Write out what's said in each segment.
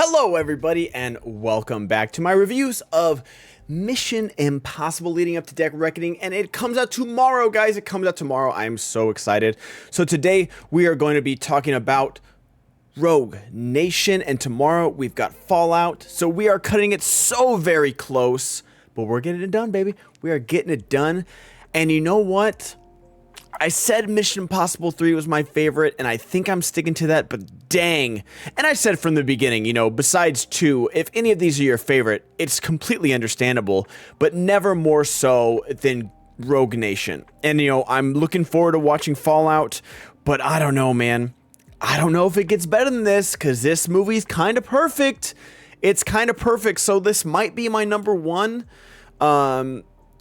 Hello, everybody, and welcome back to my reviews of Mission Impossible leading up to Dead Reckoning, and it comes out tomorrow, guys. It comes out tomorrow. I'm so excited. So today, we are going to be talking about Rogue Nation, and tomorrow, we've got Fallout. So we are cutting it so very close, but we're getting it done, baby. We are getting it done, and you know what? I said Mission Impossible 3 was my favorite, and I think I'm sticking to that, but dang. And I said from the beginning, you know, besides 2, if any of these are your favorite, it's completely understandable, but never more so than Rogue Nation. And, you know, I'm looking forward to watching Fallout, but I don't know, man. I don't know if it gets better than this, because this movie's kind of perfect. It's kind of perfect, so this might be my number one.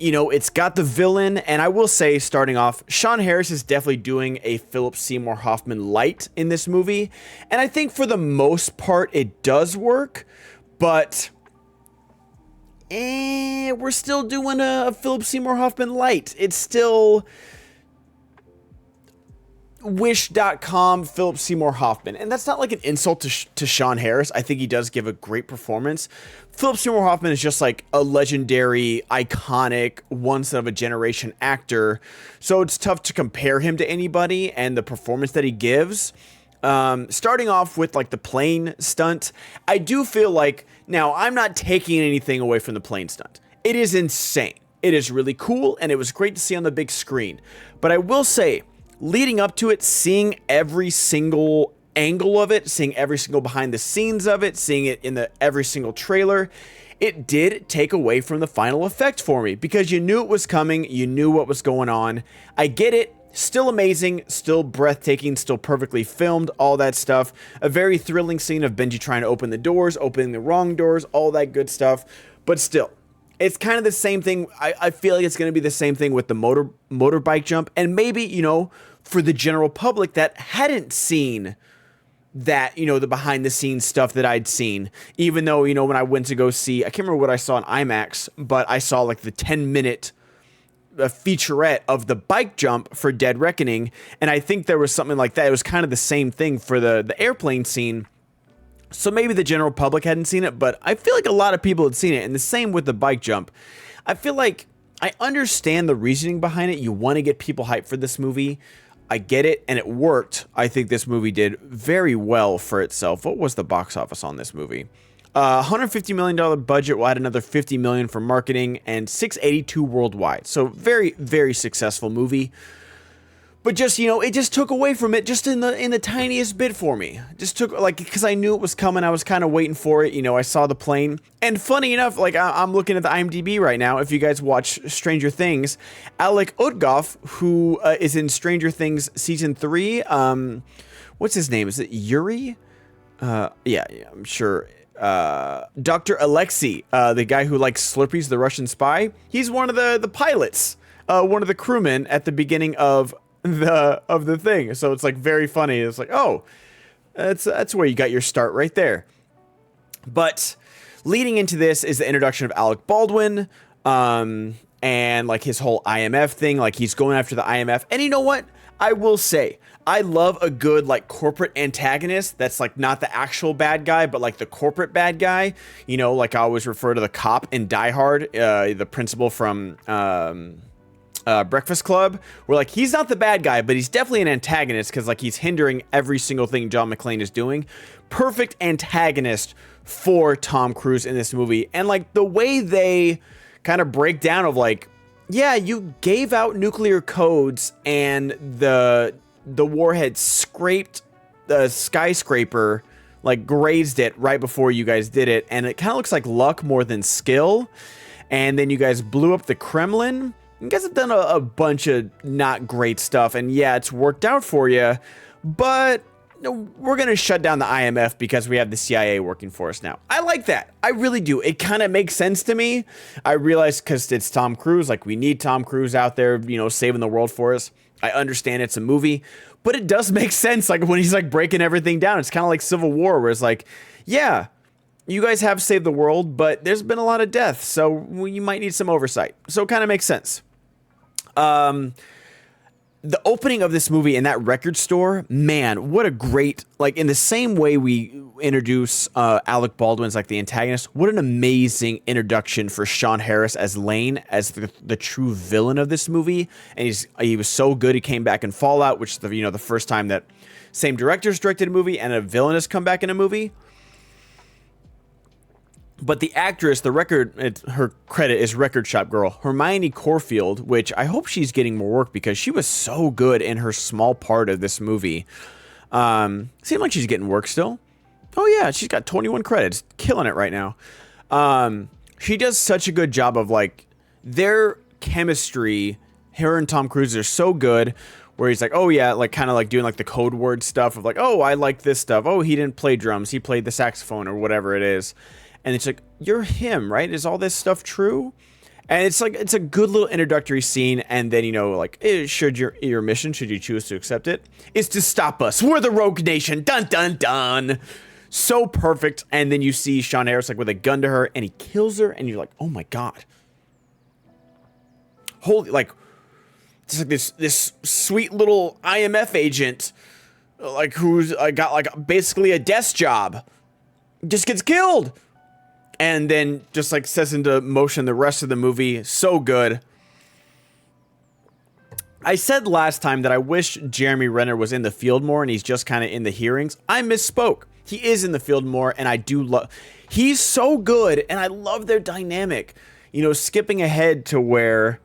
You know, it's got the villain, and I will say, starting off, Sean Harris is definitely doing a Philip Seymour Hoffman light in this movie, and I think for the most part it does work, but we're still doing a Philip Seymour Hoffman light. It's still Wish.com Philip Seymour Hoffman, and that's not like an insult to Sean Harris. I think he does give a great performance. Philip Seymour Hoffman is just like a legendary, iconic, once of a generation actor, so it's tough to compare him to anybody and the performance that he gives. Starting off with like the plane stunt, I do feel like, now I'm not taking anything away from the plane stunt. It is insane. It is really cool, and it was great to see on the big screen, but I will say, leading up to it, seeing every single angle of it, seeing every single behind the scenes of it, seeing it in every single trailer, it did take away from the final effect for me, because you knew it was coming, you knew what was going on. I get it, still amazing, still breathtaking, still perfectly filmed, all that stuff. A very thrilling scene of Benji trying to open the doors, opening the wrong doors, all that good stuff, but still. It's kind of the same thing. I feel like it's going to be the same thing with the motorbike jump, and maybe, you know, for the general public that hadn't seen that, you know, the behind the scenes stuff that I'd seen, even though, you know, when I went to go see, I can't remember what I saw in IMAX, but I saw like the 10-minute featurette of the bike jump for Dead Reckoning, and I think there was something like that. It was kind of the same thing for the airplane scene. So maybe the general public hadn't seen it, but I feel like a lot of people had seen it, and the same with the bike jump. I feel like I understand the reasoning behind it. You want to get people hyped for this movie. I get it, and it worked. I think this movie did very well for itself. What was the box office on this movie? $150 million budget. We'll add another $50 million for marketing, and $682 worldwide. So very, very successful movie. But just, you know, it just took away from it just in the tiniest bit for me. Just took, like, because I knew it was coming. I was kind of waiting for it. You know, I saw the plane. And funny enough, like, I'm looking at the IMDb right now. If you guys watch Stranger Things, Alec Odgoff, who is in Stranger Things Season 3, what's his name? Is it Yuri? Yeah, I'm sure. Dr. Alexei, the guy who likes Slurpees, the Russian spy. He's one of the pilots, one of the crewmen at the beginning of the thing. So it's like very funny. It's like, oh, that's where you got your start right there. But leading into this is the introduction of Alec Baldwin, and like his whole IMF thing. Like he's going after the IMF. And you know what? I will say, I love a good like corporate antagonist that's like not the actual bad guy, but like the corporate bad guy. You know, like I always refer to the cop in Die Hard, the principal from Breakfast Club, where like he's not the bad guy, but he's definitely an antagonist because like he's hindering every single thing John McClane is doing. Perfect antagonist for Tom Cruise in this movie. And like the way they kind of break down of like, yeah, you gave out nuclear codes and the warhead scraped the skyscraper, like grazed it right before you guys did it, and it kind of looks like luck more than skill. And then you guys blew up the Kremlin. You guys have done a bunch of not great stuff, and yeah, it's worked out for you, but we're going to shut down the IMF because we have the CIA working for us now. I like that. I really do. It kind of makes sense to me. I realize because it's Tom Cruise, like we need Tom Cruise out there, you know, saving the world for us. I understand it's a movie, but it does make sense. Like when he's like breaking everything down, it's kind of like Civil War, where it's like, yeah, you guys have saved the world, but there's been a lot of death, so you might need some oversight. So it kind of makes sense. the opening of this movie in that record store, man, what a great, like, in the same way we introduce Alec Baldwin as like the antagonist, what an amazing introduction for Sean Harris as Lane, as the true villain of this movie. And he was so good. He came back in Fallout, which is the first time that same directors directed a movie and a villain has come back in a movie. But the actress, her credit is Record Shop Girl, Hermione Corfield, which I hope she's getting more work because she was so good in her small part of this movie. Seems like she's getting work still. Oh yeah, she's got 21 credits, killing it right now. She does such a good job of like their chemistry. Her and Tom Cruise are so good. Where he's like, oh yeah, like kind of like doing like the code word stuff of like, oh, I like this stuff. Oh, he didn't play drums, he played the saxophone or whatever it is. And it's like, you're him, right? Is all this stuff true? And it's like, it's a good little introductory scene. And then, like, should your mission, should you choose to accept it, is to stop us. We're the Rogue Nation. Dun, dun, dun. So perfect. And then you see Sean Harris like with a gun to her and he kills her. And you're like, oh my God. Holy, like, it's like this sweet little IMF agent, like who's got like basically a desk job, just gets killed. And then just like sets into motion the rest of the movie. So good. I said last time that I wish Jeremy Renner was in the field more and he's just kind of in the hearings. I misspoke. He is in the field more and I do love... He's so good and I love their dynamic. Skipping ahead to where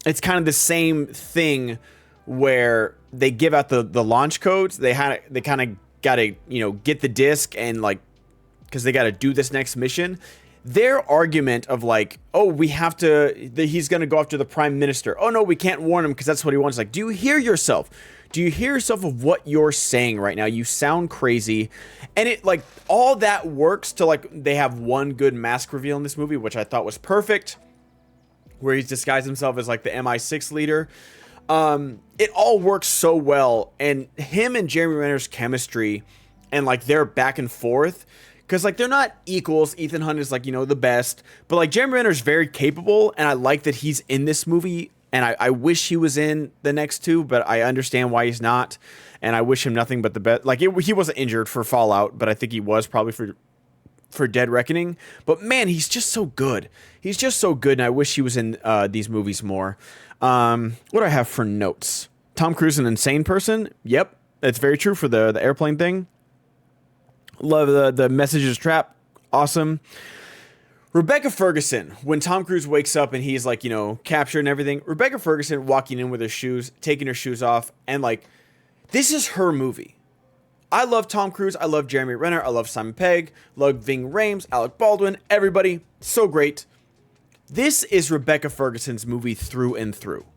it's kind of the same thing where they give out the launch codes. They kind of got to, get the disc and like... because they got to do this next mission. Their argument of like, oh, we have to, he's going to go after the prime minister. Oh no, we can't warn him because that's what he wants. Like, do you hear yourself? Do you hear yourself of what you're saying right now? You sound crazy. And it like, all that works to like, they have one good mask reveal in this movie, which I thought was perfect. Where he's disguised himself as like the MI6 leader. It all works so well. And him and Jeremy Renner's chemistry and like their back and forth, because, like, they're not equals. Ethan Hunt is, like, the best. But, like, Jeremy Renner's very capable, and I like that he's in this movie. And I wish he was in the next two, but I understand why he's not. And I wish him nothing but the best. Like, he wasn't injured for Fallout, but I think he was probably for Dead Reckoning. But, man, he's just so good. He's just so good, and I wish he was in these movies more. What do I have for notes? Tom Cruise, an insane person? Yep, that's very true for the airplane thing. Love the messages trap. Awesome. Rebecca Ferguson, when Tom Cruise wakes up and he's like, captured and everything. Rebecca Ferguson walking in with her shoes, taking her shoes off. And like, this is her movie. I love Tom Cruise. I love Jeremy Renner. I love Simon Pegg. Love Ving Rhames, Alec Baldwin, everybody. So great. This is Rebecca Ferguson's movie through and through.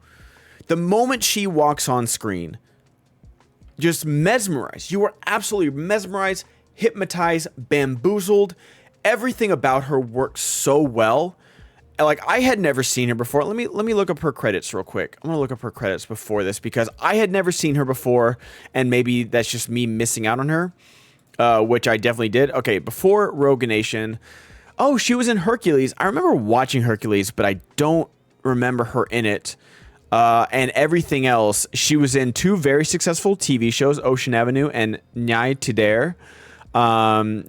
The moment she walks on screen, just mesmerized. You are absolutely mesmerized, hypnotized, bamboozled. Everything about her works so well. Like, I had never seen her before. Let me look up her credits real quick. I'm gonna look up her credits before this because I had never seen her before, and maybe that's just me missing out on her, which I definitely did. Okay, before Rogue Nation. Oh, she was in Hercules. I remember watching Hercules, but I don't remember her in it. And everything else, she was in two very successful TV shows, Ocean Avenue and Nyai Tidare.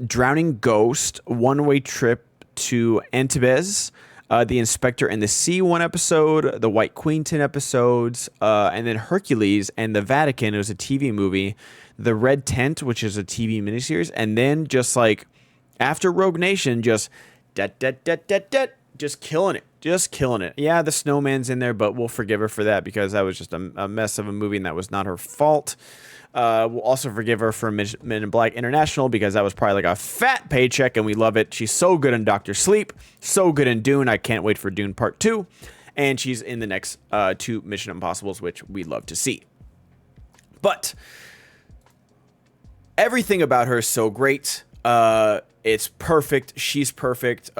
Drowning Ghost, One Way Trip to Antibes, The Inspector and the Sea, one episode, the White Queen 10 episodes, and then Hercules and the Vatican, it was a TV movie, The Red Tent, which is a TV miniseries, and then just like after Rogue Nation, just just killing it. Yeah, the snowman's in there, but we'll forgive her for that because that was just a mess of a movie and that was not her fault. We'll also forgive her for Men in Black International because that was probably like a fat paycheck and we love it. She's so good in Dr. Sleep, so good in Dune. I can't wait for Dune Part 2. And she's in the next two Mission Impossibles, which we love to see. But everything about her is so great. It's perfect. She's perfect.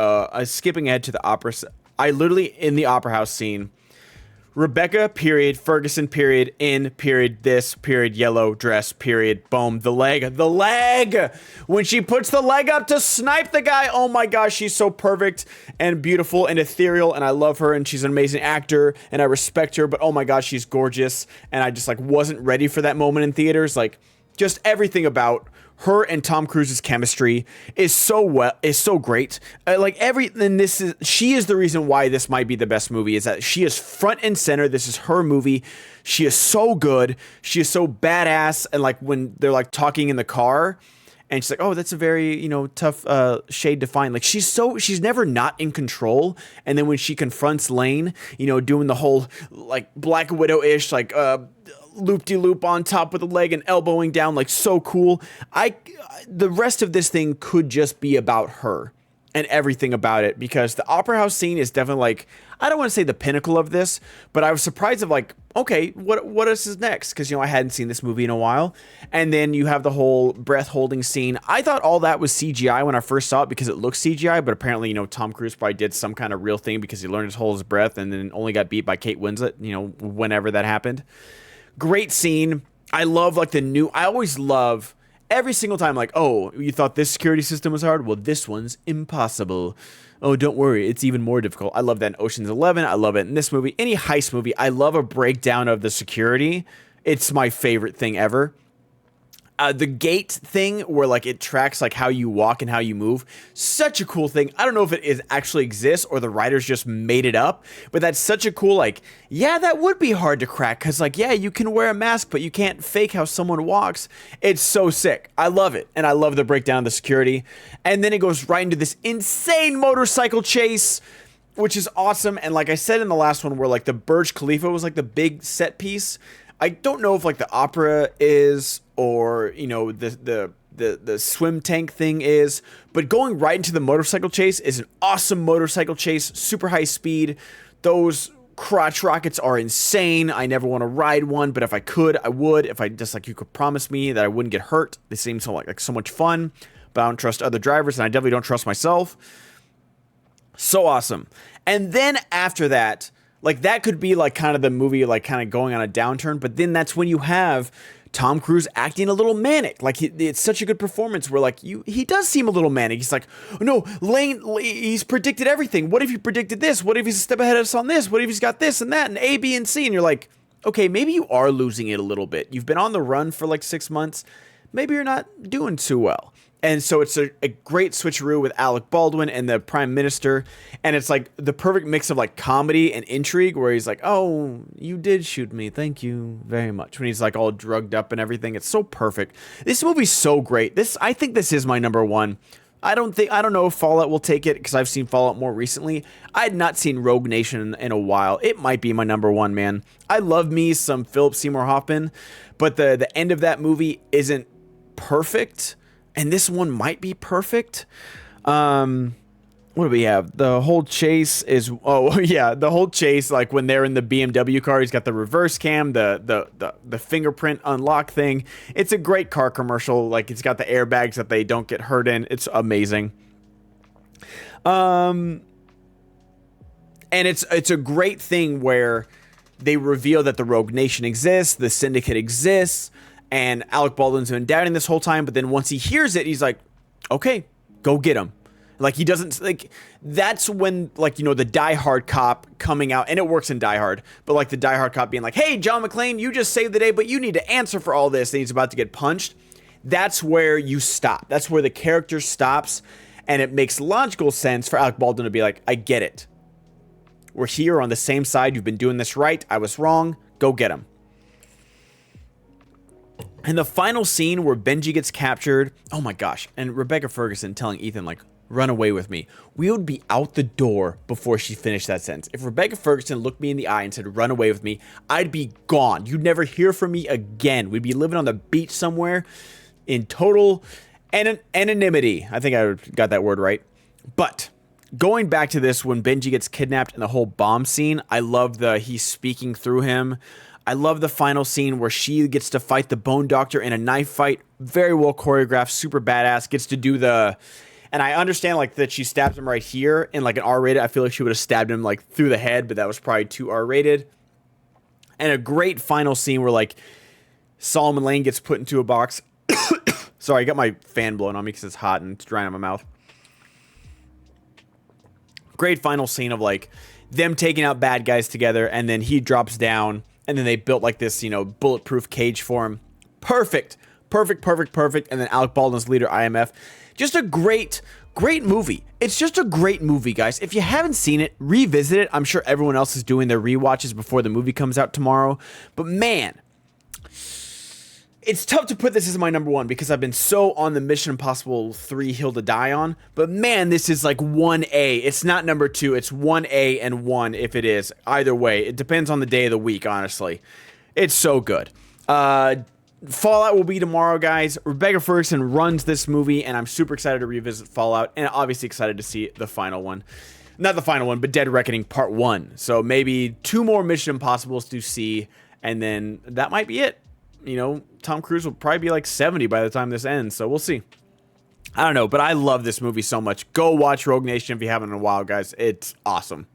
Skipping ahead to the opera. I literally, in the opera house scene, Rebecca, period, Ferguson, period, in, period, this, period, yellow dress, period, boom, the leg, when she puts the leg up to snipe the guy, oh my gosh, she's so perfect and beautiful and ethereal, and I love her, and she's an amazing actor, and I respect her, but oh my gosh, she's gorgeous, and I just, like, wasn't ready for that moment in theaters, like, just everything about her and Tom Cruise's chemistry is so great. She is the reason why this might be the best movie, is that she is front and center. This is her movie. She is so good. She is so badass. And like when they're like talking in the car and she's like, oh, that's a very, tough shade to find. Like she's never not in control. And then when she confronts Lane, doing the whole like Black Widow-ish, like, loop-de-loop on top with the leg and elbowing down, like so cool. The rest of this thing could just be about her and everything about it, because the Opera House scene is definitely like, I don't want to say the pinnacle of this, but I was surprised of like, okay, what else is next? Because, I hadn't seen this movie in a while. And then you have the whole breath holding scene. I thought all that was CGI when I first saw it because it looks CGI, but apparently, Tom Cruise probably did some kind of real thing because he learned to hold his breath and then only got beat by Kate Winslet, whenever that happened. Great scene. I love I always love every single time, like, oh, you thought this security system was hard? Well, this one's impossible. Oh, don't worry, it's even more difficult. I love that in Ocean's 11. I love it in this movie. Any heist movie, I love a breakdown of the security. It's my favorite thing ever. The gate thing where like it tracks like how you walk and how you move. Such a cool thing. I don't know if it actually exists or the writers just made it up, but that's such a cool, like, yeah, that would be hard to crack. Cause like, yeah, you can wear a mask, but you can't fake how someone walks. It's so sick. I love it. And I love the breakdown of the security. And then it goes right into this insane motorcycle chase, which is awesome. And like I said in the last one, where like the Burj Khalifa was like the big set piece. I don't know if like the opera is, or the swim tank thing is, but going right into the motorcycle chase is an awesome motorcycle chase, super high speed. Those crotch rockets are insane. I never want to ride one, but if I could, I would. If I just like, you could promise me that I wouldn't get hurt. They seem so like so much fun, but I don't trust other drivers, and I definitely don't trust myself. So awesome. And then after that, like that could be like kind of the movie like kind of going on a downturn, but then that's when you have Tom Cruise acting a little manic. Like it's such a good performance where like he does seem a little manic. He's like, oh, no, Lane, he's predicted everything. What if he predicted this? What if he's a step ahead of us on this? What if he's got this and that and A, B, and C? And you're like, okay, maybe you are losing it a little bit. You've been on the run for like 6 months. Maybe you're not doing too well. And so it's a great switcheroo with Alec Baldwin and the Prime Minister. And it's like the perfect mix of like comedy and intrigue where he's like, oh, you did shoot me. Thank you very much. When he's like all drugged up and everything. It's so perfect. This movie's so great. I think this is my number one. I don't know if Fallout will take it because I've seen Fallout more recently. I had not seen Rogue Nation in a while. It might be my number one, man. I love me some Philip Seymour Hoffman, but the end of that movie isn't perfect. And this one might be perfect. What do we have? The whole chase is... Oh, yeah. The whole chase, like when they're in the BMW car, he's got the reverse cam, the fingerprint unlock thing. It's a great car commercial. Like, it's got the airbags that they don't get hurt in. It's amazing. And it's a great thing where they reveal that the Rogue Nation exists, the Syndicate exists, and Alec Baldwin's been doubting this whole time, but then once he hears it, he's like, okay, go get him. Like, he doesn't, like, that's when, like, the Die Hard cop coming out, and it works in Die Hard, but, like, the Die Hard cop being like, hey, John McClane, you just saved the day, but you need to answer for all this, and he's about to get punched. That's where you stop. That's where the character stops, and it makes logical sense for Alec Baldwin to be like, I get it. We're here on the same side. You've been doing this right. I was wrong. Go get him. And the final scene where Benji gets captured, oh my gosh, and Rebecca Ferguson telling Ethan, like, run away with me. We would be out the door before she finished that sentence. If Rebecca Ferguson looked me in the eye and said, run away with me, I'd be gone. You'd never hear from me again. We'd be living on the beach somewhere in total anonymity. I think I got that word right. But going back to this, when Benji gets kidnapped and the whole bomb scene, I love he's speaking through him. I love the final scene where she gets to fight the Bone Doctor in a knife fight. Very well choreographed, super badass. Gets to do and I understand like that she stabs him right here in like an R-rated. I feel like she would have stabbed him like through the head, but that was probably too R-rated. And a great final scene where like Solomon Lane gets put into a box. Sorry, I got my fan blowing on me because it's hot and it's drying out my mouth. Great final scene of like them taking out bad guys together, and then he drops down, and then they built like this, you know, bulletproof cage for him. Perfect. And then Alec Baldwin's leader, IMF. Just a great movie. It's just a great movie, guys. If you haven't seen it, revisit it. I'm sure everyone else is doing their rewatches before the movie comes out tomorrow. But man, it's tough to put this as my number one because I've been so on the Mission Impossible 3 Hill to Die on. But man, this is like 1A. It's not number 2. It's 1A and 1 if it is. Either way, it depends on the day of the week, honestly. It's so good. Fallout will be tomorrow, guys. Rebecca Ferguson runs this movie, and I'm super excited to revisit Fallout, and obviously excited to see the final one. Not the final one, but Dead Reckoning Part 1. So maybe 2 more Mission Impossibles to see, and then that might be it. You know, Tom Cruise will probably be like 70 by the time this ends, so we'll see. I don't know, but I love this movie so much. Go watch Rogue Nation if you haven't in a while, guys. It's awesome.